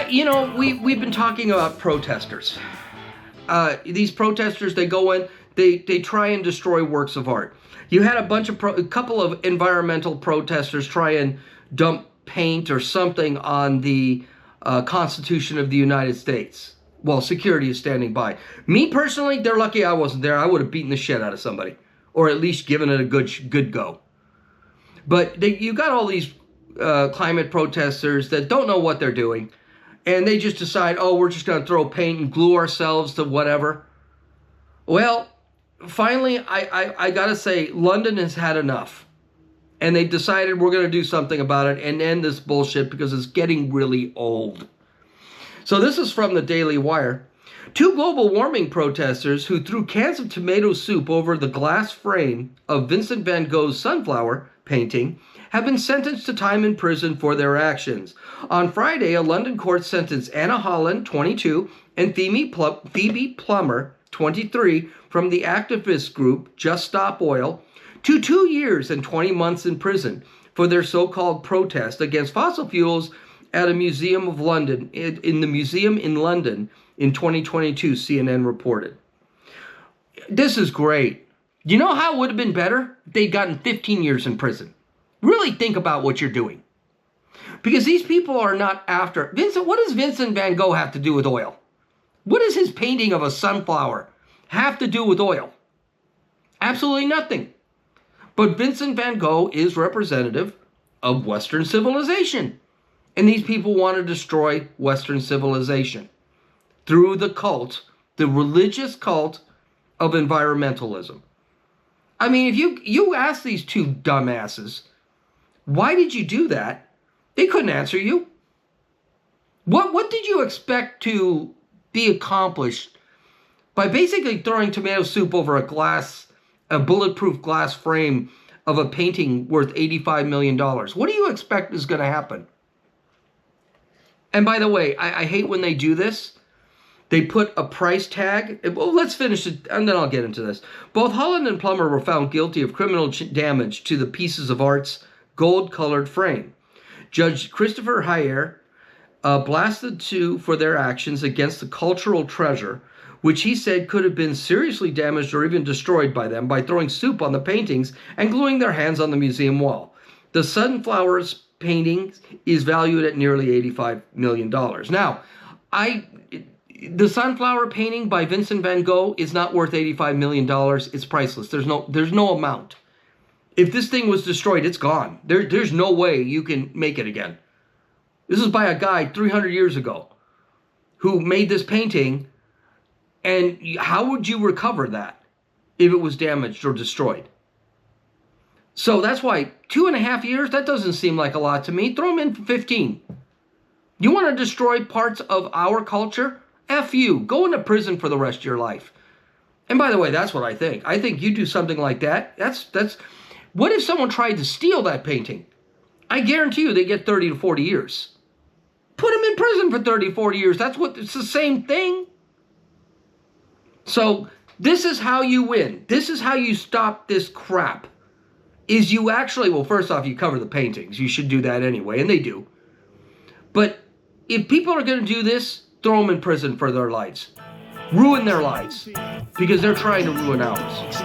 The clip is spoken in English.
We've been talking about protesters. These protesters, they go in, they try and destroy works of art. You had a couple of environmental protesters try and dump paint or something on the Constitution of the United States while security is standing by. Me personally, they're lucky I wasn't there. I would have beaten the shit out of somebody, or at least given it a good go. But you got all these climate protesters that don't know what they're doing, and they just decide, oh, we're just going to throw paint and glue ourselves to whatever. Well, finally, I got to say, London has had enough. And they decided we're going to do something about it and end this bullshit because it's getting really old. So this is from the Daily Wire. 2 global warming protesters who threw cans of tomato soup over the glass frame of Vincent van Gogh's Sunflower painting have been sentenced to time in prison for their actions. On Friday, a London court sentenced Anna Holland, 22, and Phoebe Plummer, 23, from the activist group Just Stop Oil, to 2 years and 20 months in prison for their so-called protest against fossil fuels at a museum of London, in the museum in London in 2022, CNN reported. This is great. You know how it would have been better? They'd gotten 15 years in prison. Really think about what you're doing. Because these people are not after... what does Vincent van Gogh have to do with oil? What does his painting of a sunflower have to do with oil? Absolutely nothing. But Vincent van Gogh is representative of Western civilization. And these people want to destroy Western civilization through the cult, the religious cult of environmentalism. I mean, if you ask these 2 dumbasses, why did you do that? They couldn't answer you. What did you expect to be accomplished by basically throwing tomato soup over a bulletproof glass frame of a painting worth $85 million? What do you expect is going to happen? And by the way, I hate when they do this. They put a price tag. Well, let's finish it, and then I'll get into this. Both Holland and Plummer were found guilty of criminal damage to the pieces of art's gold-colored frame. Judge Christopher Hayer blasted 2 for their actions against the cultural treasure, which he said could have been seriously damaged or even destroyed by them by throwing soup on the paintings and gluing their hands on the museum wall. The Sunflowers painting is valued at nearly $85 million. Now, the Sunflower painting by Vincent van Gogh is not worth $85 million. It's priceless. There's no amount. If this thing was destroyed, it's gone. There's no way you can make it again. This is by a guy 300 years ago who made this painting, and how would you recover that if it was damaged or destroyed? So that's why 2.5 years, that doesn't seem like a lot to me. Throw them in for 15. You want to destroy parts of our culture? F you. Go into prison for the rest of your life. And by the way, that's what I think. I think you do something like that. That's. What if someone tried to steal that painting? I guarantee you they get 30 to 40 years. Put them in prison for 30, 40 years. It's the same thing. So this is how you win. This is how you stop this crap. Is you actually, well, first off, you cover the paintings. You should do that anyway, and they do. But if people are going to do this, throw them in prison for their lives. Ruin their lives. Because they're trying to ruin ours.